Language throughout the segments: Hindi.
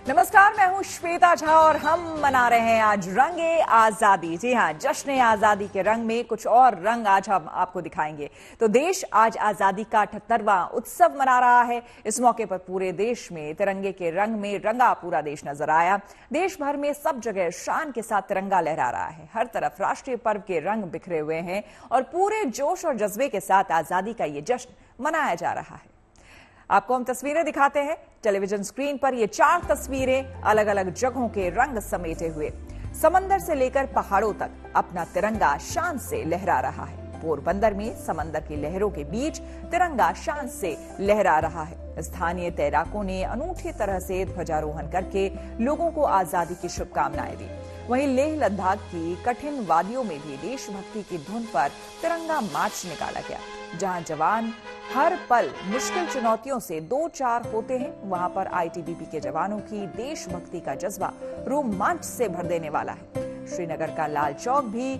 नमस्कार, मैं हूं श्वेता झा और हम मना रहे हैं आज रंगे आजादी। जी हां, जश्न आजादी के रंग में कुछ और रंग आज हम आपको दिखाएंगे। तो देश आज आजादी का 78वां उत्सव मना रहा है। इस मौके पर पूरे देश में तिरंगे के रंग में रंगा पूरा देश नजर आया। देश भर में सब जगह शान के साथ तिरंगा लहरा रहा है। हर तरफ राष्ट्रीय पर्व के रंग बिखरे हुए हैं और पूरे जोश और जज्बे के साथ आजादी का ये जश्न मनाया जा रहा है। आपको हम तस्वीरें दिखाते हैं। टेलीविजन स्क्रीन पर ये 4 तस्वीरें अलग अलग जगहों के रंग समेटे हुए। समंदर से लेकर पहाड़ों तक अपना तिरंगा शान से लहरा रहा है। पोरबंदर में समंदर की लहरों के बीच तिरंगा शान से लहरा रहा है। स्थानीय तैराकों ने अनूठी तरह से ध्वजारोहण करके लोगों को आजादी की शुभकामनाएं दी। वहीं लेह लद्दाख की कठिन वादियों में भी देशभक्ति की धुन पर तिरंगा मार्च निकाला गया। जहां जवान हर पल मुश्किल चुनौतियों से 2-4 होते हैं, वहां पर आईटीबीपी के जवानों की देशभक्ति का जज्बा रोमांच से भर देने वाला है। श्रीनगर का लाल चौक भी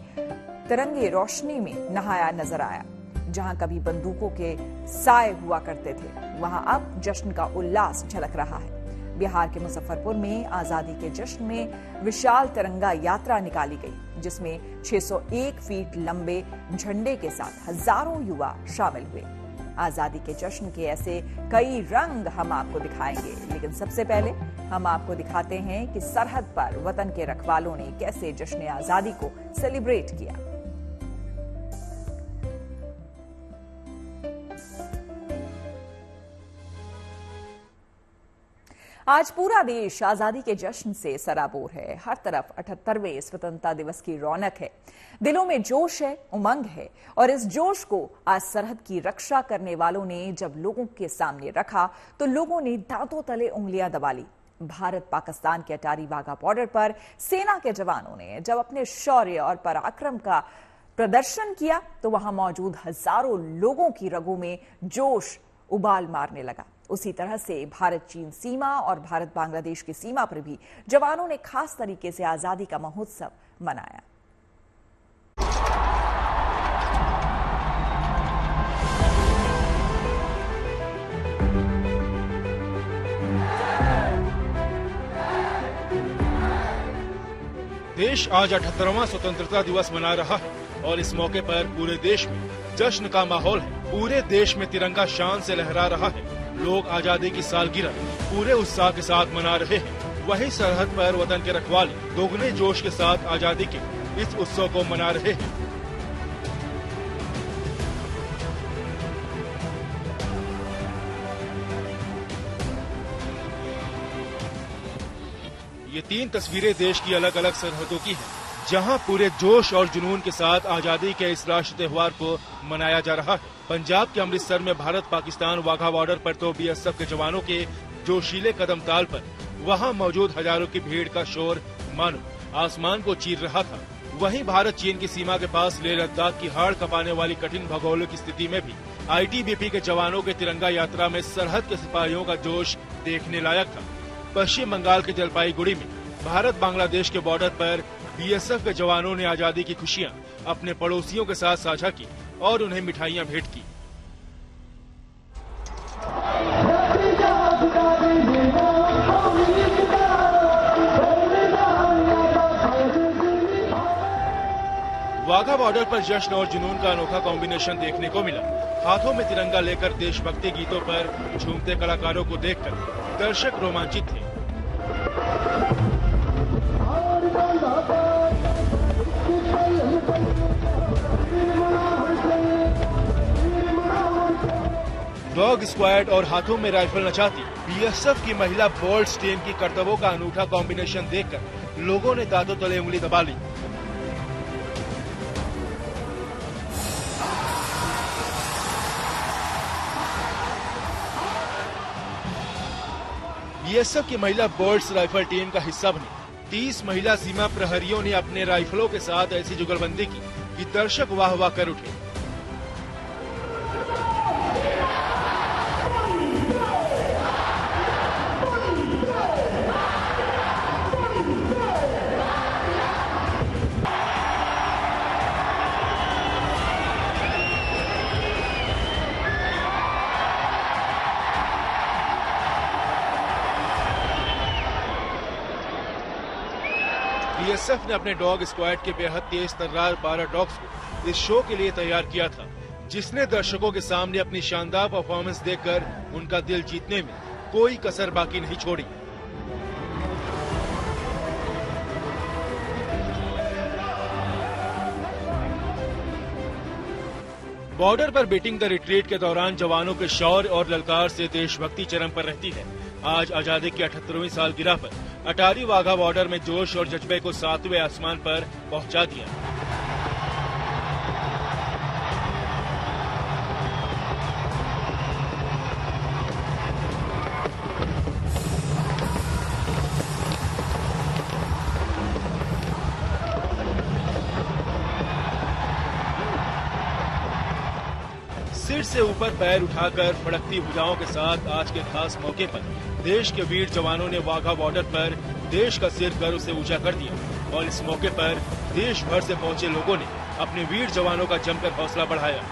तिरंगे रोशनी में नहाया नजर आया। जहां कभी बंदूकों के साए हुआ करते थे, वहां अब जश्न का उल्लास झलक रहा है। बिहार के मुजफ्फरपुर में आजादी के जश्न में विशाल तिरंगा यात्रा निकाली गई, जिसमें 601 फीट लंबे झंडे के साथ हजारों युवा शामिल हुए। आजादी के जश्न के ऐसे कई रंग हम आपको दिखाएंगे, लेकिन सबसे पहले हम आपको दिखाते हैं कि सरहद पर वतन के रखवालों ने कैसे जश्न आजादी को सेलिब्रेट किया। आज पूरा देश आजादी के जश्न से सराबोर है। हर तरफ 78वें स्वतंत्रता दिवस की रौनक है। दिलों में जोश है, उमंग है और इस जोश को आज सरहद की रक्षा करने वालों ने जब लोगों के सामने रखा तो लोगों ने दांतों तले उंगलियां दबा ली। भारत पाकिस्तान के अटारी वाघा बॉर्डर पर सेना के जवानों ने जब अपने शौर्य और पराक्रम का प्रदर्शन किया तो वहां मौजूद हजारों लोगों की रगों में जोश उबाल मारने लगा। उसी तरह से भारत चीन सीमा और भारत बांग्लादेश की सीमा पर भी जवानों ने खास तरीके से आजादी का महोत्सव मनाया। देश आज 78वां स्वतंत्रता दिवस मना रहा है और इस मौके पर पूरे देश में जश्न का माहौल है। पूरे देश में तिरंगा शान से लहरा रहा है। लोग आजादी की सालगिरह पूरे उत्साह के साथ मना रहे हैं। वहीं सरहद पर वतन के रखवाले दोगुने जोश के साथ आजादी के इस उत्सव को मना रहे हैं। ये 3 तस्वीरें देश की अलग अलग सरहदों की हैं, जहां पूरे जोश और जुनून के साथ आजादी के इस राष्ट्रीय त्योहार को मनाया जा रहा है। पंजाब के अमृतसर में भारत पाकिस्तान वाघा बॉर्डर पर तो बीएसएफ के जवानों के जोशीले कदम ताल पर वहां मौजूद हजारों की भीड़ का शोर मानो आसमान को चीर रहा था। वहीं भारत चीन की सीमा के पास लेह लद्दाख की हाड़ कपाने वाली कठिन भौगोलिक स्थिति में भी आईटीबीपी के जवानों के तिरंगा यात्रा में सरहद के सिपाहियों का जोश देखने लायक था। पश्चिम बंगाल के जलपाईगुड़ी में भारत बांग्लादेश के बॉर्डर पर बीएसएफ के जवानों ने आजादी की खुशियां अपने पड़ोसियों के साथ साझा की और उन्हें मिठाइयां भेंट की। वाघा बॉर्डर पर जश्न और जुनून का अनोखा कॉम्बिनेशन देखने को मिला। हाथों में तिरंगा लेकर देशभक्ति गीतों पर झूमते कलाकारों को देखकर दर्शक रोमांचित थे। डॉग स्क्वाड और हाथों में राइफल नचाती बीएसएफ की महिला बोल्ट टीम की करतबों का अनूठा कॉम्बिनेशन देखकर लोगों ने दांतों तले उंगली दबा ली। बीएसएफ की महिला बोल्ट राइफल टीम का हिस्सा बनी 30 महिला सीमा प्रहरियों ने अपने राइफलों के साथ ऐसी जुगलबंदी की कि दर्शक वाह वाह कर उठे। बीएसएफ ने अपने डॉग स्क्वाड के बेहद तेज तर्रार 12 डॉग्स को इस शो के लिए तैयार किया था, जिसने दर्शकों के सामने अपनी शानदार परफॉर्मेंस देकर उनका दिल जीतने में कोई कसर बाकी नहीं छोड़ी। बॉर्डर पर बीटिंग द रिट्रीट के दौरान जवानों के शौर्य और ललकार से देशभक्ति चरम पर रहती है। आज आजादी की 78वीं सालगिरह पर अटारी वाघा बॉर्डर में जोश और जज्बे को 7वें आसमान पर पहुंचा दिया। सिर से ऊपर पैर उठाकर फड़कती भुजाओं के साथ आज के खास मौके पर देश के वीर जवानों ने वाघा बॉर्डर पर देश का सिर गर्व से ऊंचा कर दिया और इस मौके पर देश भर से पहुंचे लोगों ने अपने वीर जवानों का जमकर हौसला बढ़ाया।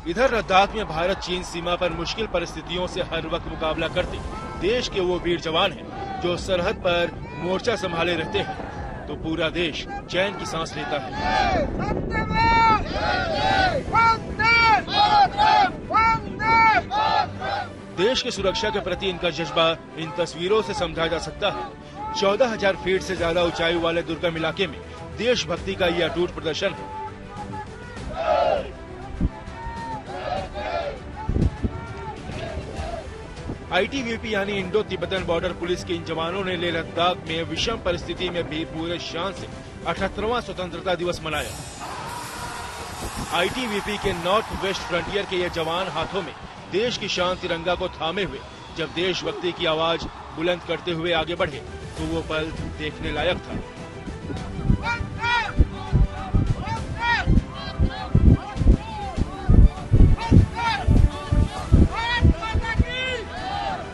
इधर लद्दाख में भारत चीन सीमा पर मुश्किल परिस्थितियों से हर वक्त मुकाबला करते देश के वो वीर जवान हैं जो सरहद पर मोर्चा संभाले रहते हैं, तो पूरा देश चैन की सांस लेता है। देश की सुरक्षा के प्रति इनका जज्बा इन तस्वीरों से समझा जा सकता है। 14,000 फीट से ज्यादा ऊंचाई वाले दुर्गम इलाके में देशभक्ति का ये अटूट प्रदर्शन है। आईटीबीपी यानी इंडो तिब्बतन बॉर्डर पुलिस के इन जवानों ने लेह लद्दाख में विषम परिस्थिति में भी पूरे शान से 78वां स्वतंत्रता दिवस मनाया। आईटीबीपी के नॉर्थ वेस्ट फ्रंटियर के ये जवान हाथों में देश की शान तिरंगा को थामे हुए जब देशभक्ति की आवाज बुलंद करते हुए आगे बढ़े तो वो पल देखने लायक था।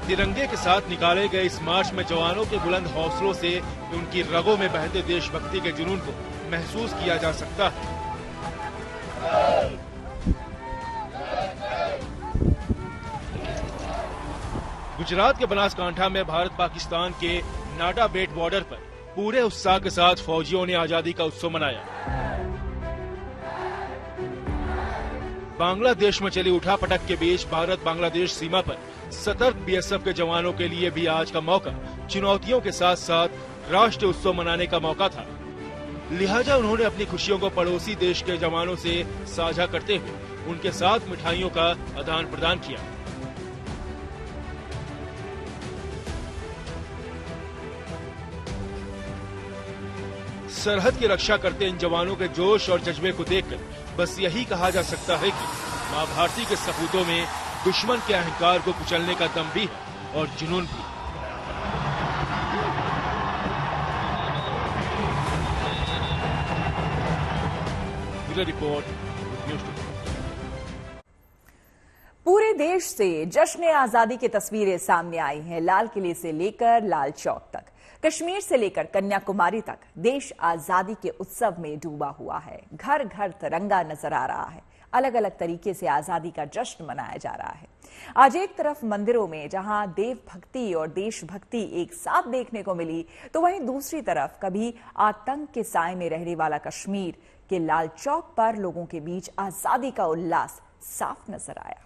तिरंगे के साथ निकाले गए इस मार्च में जवानों के बुलंद हौसलों से उनकी रगों में बहते देशभक्ति के जुनून को महसूस किया जा सकता है। गुजरात के बनासकांठा में भारत पाकिस्तान के नाडा बेट बॉर्डर पर पूरे उत्साह के साथ फौजियों ने आजादी का उत्सव मनाया। बांग्लादेश में चली उठापटक के बीच भारत बांग्लादेश सीमा पर सतर्क बीएसएफ के जवानों के लिए भी आज का मौका चुनौतियों के साथ साथ राष्ट्रीय उत्सव मनाने का मौका था। लिहाजा उन्होंने अपनी खुशियों को पड़ोसी देश के जवानों से साझा करते हुए उनके साथ मिठाइयों का आदान प्रदान किया। सरहद की रक्षा करते इन जवानों के जोश और जज्बे को देखकर बस यही कहा जा सकता है कि मां भारती के सपूतों में दुश्मन के अहंकार को कुचलने का दम भी है और जुनून भी। Bureau report, news today. पूरे देश से जश्न आजादी की तस्वीरें सामने आई हैं। लाल किले से लेकर लाल चौक तक, कश्मीर से लेकर कन्याकुमारी तक देश आजादी के उत्सव में डूबा हुआ है। घर घर तिरंगा नजर आ रहा है। अलग अलग तरीके से आजादी का जश्न मनाया जा रहा है। आज एक तरफ मंदिरों में जहां देव भक्ति और देशभक्ति एक साथ देखने को मिली, तो वहीं दूसरी तरफ कभी आतंक के साए में रहने वाला कश्मीर के लाल चौक पर लोगों के बीच आजादी का उल्लास साफ नजर आया।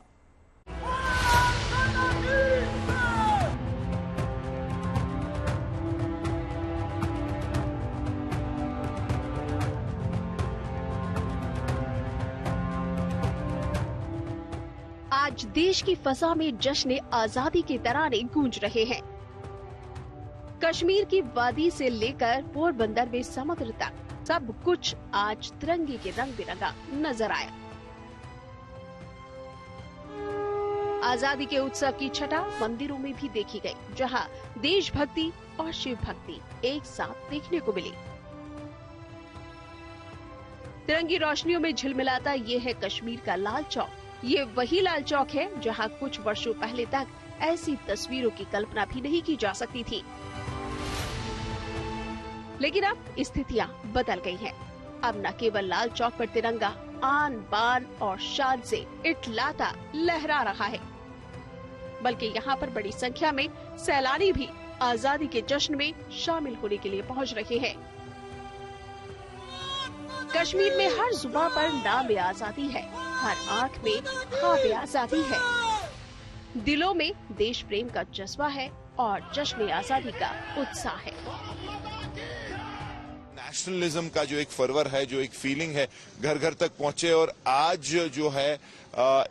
आज देश की फजा में जश्न आजादी के तराने गूंज रहे हैं। कश्मीर की वादी से लेकर पोरबंदर में समुद्र तक सब कुछ आज तिरंगे के रंग बिरंगा नजर आया। आजादी के उत्सव की छटा मंदिरों में भी देखी गई, जहां देशभक्ति और शिव भक्ति एक साथ देखने को मिली। तिरंगी रोशनियों में झिलमिलाता ये है कश्मीर का लाल चौक। ये वही लाल चौक है जहां कुछ वर्षों पहले तक ऐसी तस्वीरों की कल्पना भी नहीं की जा सकती थी। लेकिन अब स्थितियां बदल गई हैं। अब न केवल लाल चौक पर तिरंगा आन बान और शान से इटलाता लहरा रहा है, बल्कि यहाँ पर बड़ी संख्या में सैलानी भी आजादी के जश्न में शामिल होने के लिए पहुँच रहे हैं। कश्मीर में हर जुबान पर नाम आजादी है, हर आंख में ख्वाब आजादी है, दिलों में देश प्रेम का जज्बा है और जश्न आजादी का उत्साह है। नेशनलिज्म का जो एक फरवर है, जो एक फीलिंग है, घर घर तक पहुंचे। और आज जो है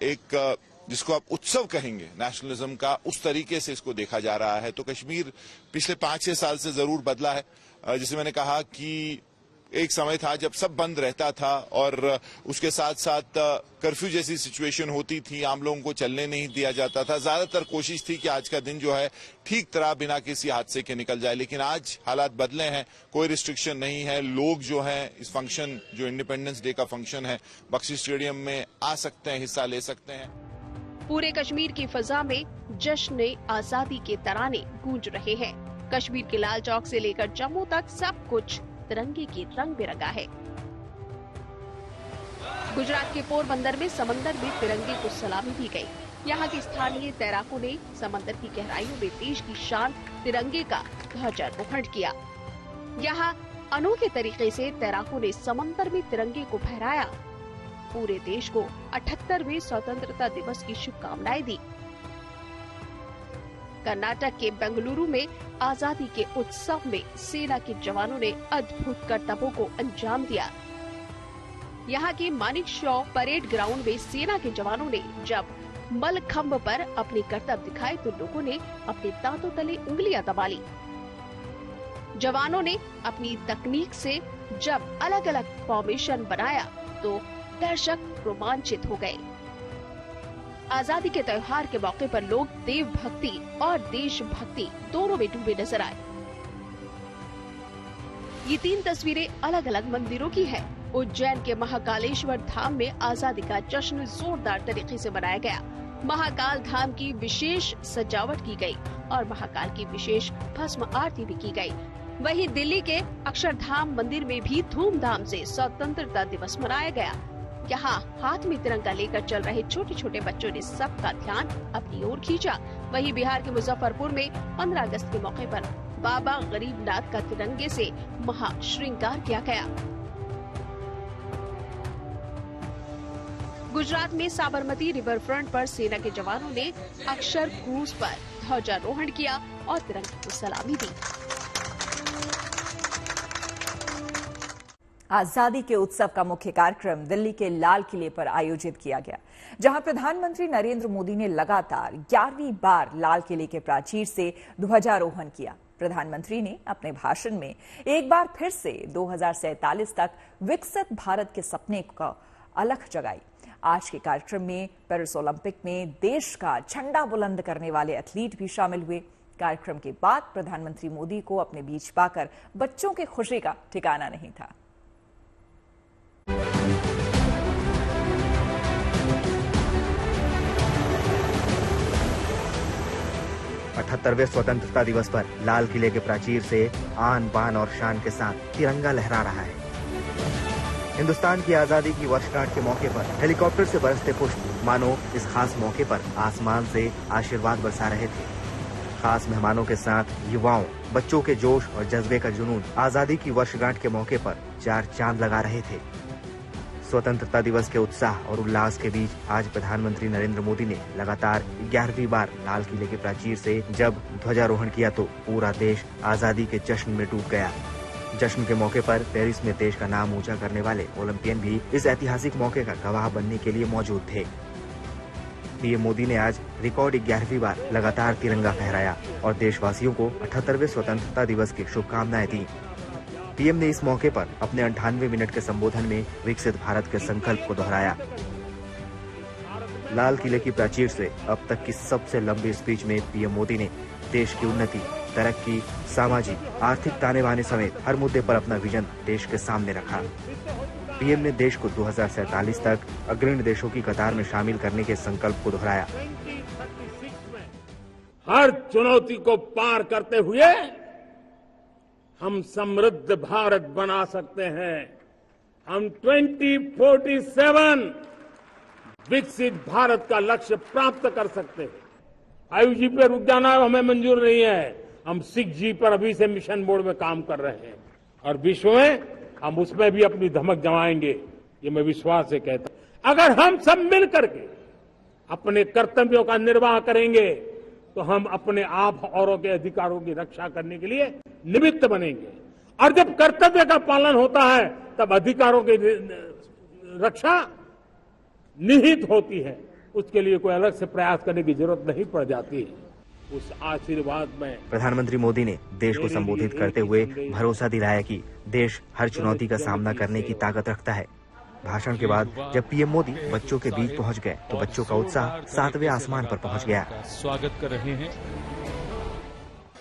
एक जिसको आप उत्सव कहेंगे नेशनलिज्म का, उस तरीके से इसको देखा जा रहा है। तो कश्मीर पिछले 5-6 साल से जरूर बदला है। जैसे मैंने कहा कि एक समय था जब सब बंद रहता था और उसके साथ साथ कर्फ्यू जैसी सिचुएशन होती थी, आम लोगों को चलने नहीं दिया जाता था। ज्यादातर कोशिश थी कि आज का दिन जो है ठीक तरह बिना किसी हादसे के निकल जाए, लेकिन आज हालात बदले हैं। कोई रिस्ट्रिक्शन नहीं है। लोग जो हैं इस फंक्शन, जो इंडिपेंडेंस डे का फंक्शन है, बख्शी स्टेडियम में आ सकते हैं, हिस्सा ले सकते हैं। पूरे कश्मीर की फिजा में जश्न आजादी के तराने गूंज रहे हैं। कश्मीर के लाल चौक से लेकर जम्मू तक सब कुछ तिरंगे के रंग बिरंगा है। गुजरात के पोरबंदर में समंदर में तिरंगे को सलामी दी गई। यहाँ के स्थानीय तैराकों ने समंदर की गहराइयों में देश की शान तिरंगे का ध्वजारोहण किया। यहाँ अनोखे तरीके से तैराकों ने समंदर में तिरंगे को फहराया। पूरे देश को 78वें स्वतंत्रता दिवस की शुभकामनाएं दी। कर्नाटक के बेंगलुरु में आजादी के उत्सव में सेना के जवानों ने अद्भुत करतबों को अंजाम दिया। यहाँ के मानिक शॉ परेड ग्राउंड में सेना के जवानों ने जब मलखंभ पर अपने करतब दिखाए तो लोगों ने अपने दांतों तले उंगलियां दबा ली। जवानों ने अपनी तकनीक से जब अलग अलग फॉर्मेशन बनाया तो दर्शक रोमांचित हो गए। आजादी के त्योहार के मौके पर लोग देव भक्ति और देशभक्ति दोनों में डूबे नजर आए। ये 3 तस्वीरें अलग अलग मंदिरों की हैं। उज्जैन के महाकालेश्वर धाम में आजादी का जश्न जोरदार तरीके से मनाया गया। महाकाल धाम की विशेष सजावट की गई और महाकाल की विशेष भस्म आरती भी की गई। वहीं दिल्ली के अक्षरधाम मंदिर में भी धूमधाम से स्वतंत्रता दिवस मनाया गया। यहाँ हाथ में तिरंगा लेकर चल रहे छोटे छोटे बच्चों ने सबका ध्यान अपनी ओर खींचा। वहीं बिहार के मुजफ्फरपुर में 15 अगस्त के मौके पर बाबा गरीबनाथ का तिरंगे से महाश्रृंगार किया गया। गुजरात में साबरमती रिवर फ्रंट पर सेना के जवानों ने अक्षर क्रूज पर ध्वजारोहण किया और तिरंगे को सलामी दी। आजादी के उत्सव का मुख्य कार्यक्रम दिल्ली के लाल किले पर आयोजित किया गया, जहां प्रधानमंत्री नरेंद्र मोदी ने लगातार 11वीं बार लाल किले के प्राचीर से ध्वजारोहण किया। प्रधानमंत्री ने अपने भाषण में एक बार फिर से 2047 तक विकसित भारत के सपने को अलख जगाई। आज के कार्यक्रम में पेरिस ओलंपिक में देश का झंडा बुलंद करने वाले एथलीट भी शामिल हुए। कार्यक्रम के बाद प्रधानमंत्री मोदी को अपने बीच पाकर बच्चों की खुशी का ठिकाना नहीं था। 78वें स्वतंत्रता दिवस पर लाल किले के प्राचीर से आन बान और शान के साथ तिरंगा लहरा रहा है। हिंदुस्तान की आजादी की वर्षगांठ के मौके पर हेलीकॉप्टर से बरसते पुष्प मानो इस खास मौके पर आसमान से आशीर्वाद बरसा रहे थे। खास मेहमानों के साथ युवाओं, बच्चों के जोश और जज्बे का जुनून आजादी की वर्षगांठ के मौके पर 4 चांद लगा रहे थे। स्वतंत्रता दिवस के उत्साह और उल्लास के बीच आज प्रधानमंत्री नरेंद्र मोदी ने लगातार 11वीं बार लाल किले के प्राचीर से जब ध्वजारोहण किया तो पूरा देश आजादी के जश्न में डूब गया। जश्न के मौके पर पेरिस में देश का नाम ऊंचा करने वाले ओलंपियन भी इस ऐतिहासिक मौके का गवाह बनने के लिए मौजूद थे। पीएम मोदी ने आज रिकॉर्ड 11वीं बार लगातार तिरंगा फहराया और देशवासियों को 78वें स्वतंत्रता दिवस की शुभकामनाएं दी। पीएम ने इस मौके पर अपने 98 मिनट के संबोधन में विकसित भारत के संकल्प को दोहराया। लाल किले की प्राचीर से अब तक की सबसे लंबी स्पीच में पीएम मोदी ने देश की उन्नति, तरक्की, सामाजिक, आर्थिक ताने बाने समेत हर मुद्दे पर अपना विजन देश के सामने रखा। पीएम ने देश को 2047 तक अग्रणी देशों की कतार में शामिल करने के संकल्प को दोहराया। हर चुनौती को पार करते हुए हम समृद्ध भारत बना सकते हैं। हम 2047 विकसित भारत का लक्ष्य प्राप्त कर सकते हैं। 5G पे रुक जाना हमें मंजूर नहीं है। हम 6G पर अभी से मिशन मोड में काम कर रहे हैं और विश्व में हम उसमें भी अपनी धमक जमाएंगे, ये मैं विश्वास से कहता हूं। अगर हम सब मिल करके अपने कर्तव्यों का निर्वाह करेंगे तो हम अपने आप औरों के अधिकारों की रक्षा करने के लिए निमित्त बनेंगे और जब कर्तव्य का पालन होता है तब अधिकारों की रक्षा निहित होती है। उसके लिए कोई अलग से प्रयास करने की जरूरत नहीं पड़ जाती है। उस आशीर्वाद में प्रधानमंत्री मोदी ने देश को संबोधित करते हुए भरोसा दिलाया कि देश हर चुनौती का सामना करने की ताकत रखता है। भाषण के बाद जब पीएम मोदी बच्चों के बीच पहुंच गए तो बच्चों का उत्साह 7वें आसमान पर पहुंच गया। स्वागत कर रहे हैं।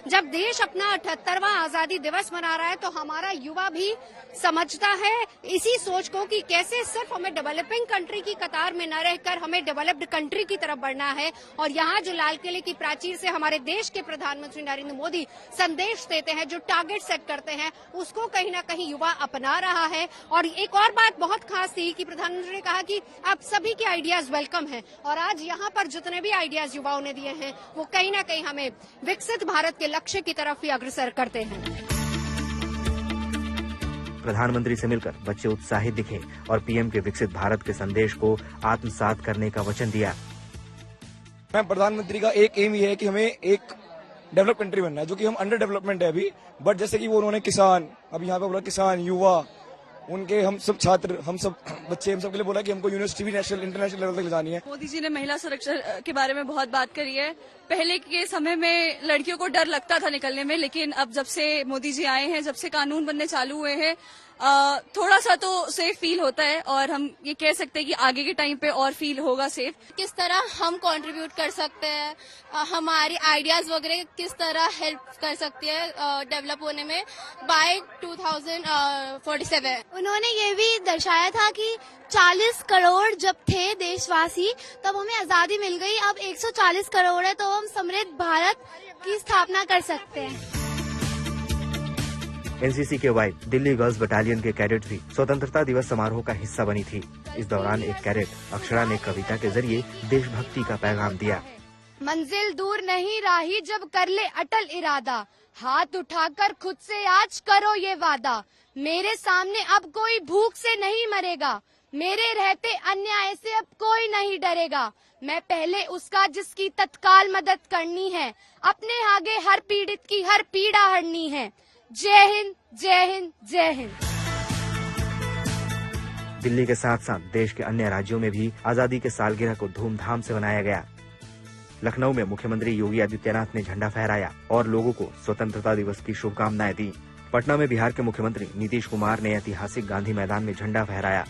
जब देश अपना 78वां आजादी दिवस मना रहा है तो हमारा युवा भी समझता है इसी सोच को कि कैसे सिर्फ हमें डेवलपिंग कंट्री की कतार में न रहकर हमें डेवलप्ड कंट्री की तरफ बढ़ना है। और यहाँ जो लाल किले की प्राचीर से हमारे देश के प्रधानमंत्री नरेंद्र मोदी संदेश देते हैं, जो टारगेट सेट करते हैं, उसको कहीं न कहीं युवा अपना रहा है। और एक और बात बहुत खास थी कि प्रधानमंत्री ने कहा कि आप सभी के आइडियाज वेलकम हैं और आज यहाँ पर जितने भी आइडियाज युवाओं ने दिए हैं वो कहीं न कहीं हमें विकसित भारत के लक्ष्य की तरफ ही अग्रसर करते हैं। प्रधानमंत्री से मिलकर बच्चे उत्साहित दिखे और पीएम के विकसित भारत के संदेश को आत्मसात करने का वचन दिया। मैं प्रधानमंत्री का एक एम ये है कि हमें एक डेवलप कंट्री बनना है, जो कि हम अंडर डेवलपमेंट है अभी। बट जैसे कि वो उन्होंने किसान, अभी यहाँ पे बोला किसान, युवा, उनके हम सब छात्र, हम सब बच्चे, हम सब के लिए बोला कि हमको यूनिवर्सिटी भी नेशनल इंटरनेशनल लेवल तक ले जानी है। मोदी जी ने महिला सुरक्षा के बारे में बहुत बात करी है। पहले के समय में लड़कियों को डर लगता था निकलने में, लेकिन अब जब से मोदी जी आए हैं, जब से कानून बनने चालू हुए हैं, थोड़ा सा तो सेफ फील होता है और हम ये कह सकते हैं कि आगे के टाइम पे और फील होगा सेफ। किस तरह हम कंट्रीब्यूट कर सकते हैं, हमारी आइडियाज वगैरह किस तरह हेल्प कर सकती है डेवलप होने में बाय 2047। उन्होंने ये भी दर्शाया था कि 40 करोड़ जब थे देशवासी तब हमें आजादी मिल गई, अब 140 करोड़ है तो हम समृद्ध भारत की स्थापना कर सकते हैं। एनसीसी के वाइफ दिल्ली गर्ल्स बटालियन के कैडेट भी स्वतंत्रता दिवस समारोह का हिस्सा बनी थी। इस दौरान एक कैडेट अक्षरा ने कविता के जरिए देशभक्ति का पैगाम दिया। मंजिल दूर नहीं राही जब कर ले अटल इरादा, हाथ उठाकर खुद से आज करो ये वादा, मेरे सामने अब कोई भूख से नहीं मरेगा, मेरे रहते अन्याय से अब कोई नहीं डरेगा, मैं पहले उसका जिसकी तत्काल मदद करनी है, अपने आगे हर पीड़ित की हर पीड़ा हरनी है। जय हिंद, जय हिंद, जय हिंद। दिल्ली के साथ साथ देश के अन्य राज्यों में भी आजादी के सालगिरह को धूमधाम से मनाया गया। लखनऊ में मुख्यमंत्री योगी आदित्यनाथ ने झंडा फहराया और लोगों को स्वतंत्रता दिवस की शुभकामनाएं दी। पटना में बिहार के मुख्यमंत्री नीतीश कुमार ने ऐतिहासिक गांधी मैदान में झंडा फहराया।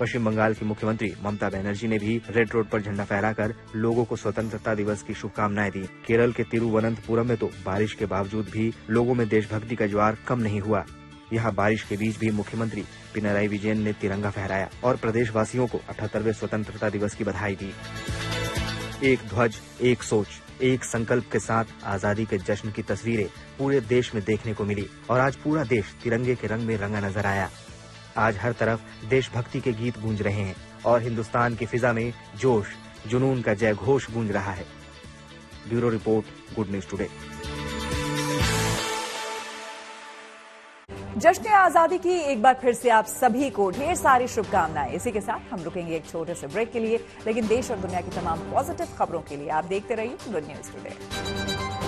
पश्चिम बंगाल की मुख्यमंत्री ममता बनर्जी ने भी रेड रोड पर झंडा फहराकर लोगों को स्वतंत्रता दिवस की शुभकामनाएं दी। केरल के तिरुवनंतपुरम में तो बारिश के बावजूद भी लोगों में देशभक्ति का ज्वार कम नहीं हुआ। यहाँ बारिश के बीच भी मुख्यमंत्री पिनराई विजयन ने तिरंगा फहराया और प्रदेशवासियों को 78वें स्वतंत्रता दिवस की बधाई दी। एक ध्वज, एक सोच, एक संकल्प के साथ आजादी के जश्न की तस्वीरें पूरे देश में देखने को मिली और आज पूरा देश तिरंगे के रंग में रंगा नजर आया। आज हर तरफ देशभक्ति के गीत गूंज रहे हैं और हिंदुस्तान की फिजा में जोश, जुनून का जय घोष गूंज रहा है। Bureau report, good news today. जश्न आजादी की एक बार फिर से आप सभी को ढेर सारी शुभकामनाएं। इसी के साथ हम रुकेंगे एक छोटे से ब्रेक के लिए, लेकिन देश और दुनिया की तमाम पॉजिटिव खबरों के लिए आप देखते रहिए गुड न्यूज टुडे।